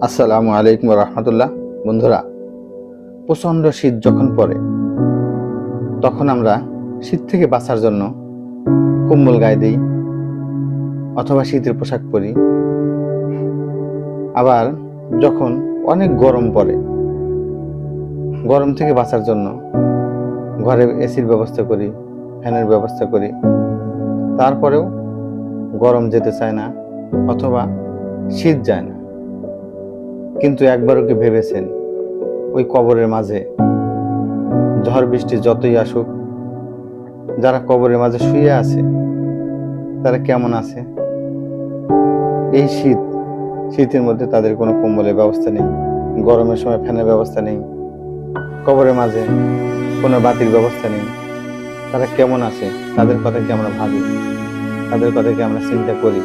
আসসালামু আলাইকুম রহমতুল্লাহ। বন্ধুরা, প্রচণ্ড শীত যখন পড়ে তখন আমরা শীত থেকে বাঁচার জন্য কম্বল গায়ে দিই অথবা শীতের পোশাক পরি। আবার যখন অনেক গরম পড়ে, গরম থেকে বাঁচার জন্য ঘরে এসির ব্যবস্থা করি, ফ্যানের ব্যবস্থা করি। তারপরেও গরম যেতে চায় না অথবা শীত যায় না। কিন্তু একবারও কি ভেবেছেন, ওই কবরের মাঝে ঝড় বৃষ্টি যতই আসুক, যারা কবরের মাঝে শুয়ে আছে তারা কেমন আছে? এই শীতের মধ্যে তাদের কোনো কম্বলের ব্যবস্থা নেই, গরমের সময় ফ্যানের ব্যবস্থা নেই, কবরের মাঝে কোনো বাতির ব্যবস্থা নেই। তারা কেমন আছে? তাদের কথা কি আমরা ভাবি? তাদের কথা কি আমরা চিন্তা করি?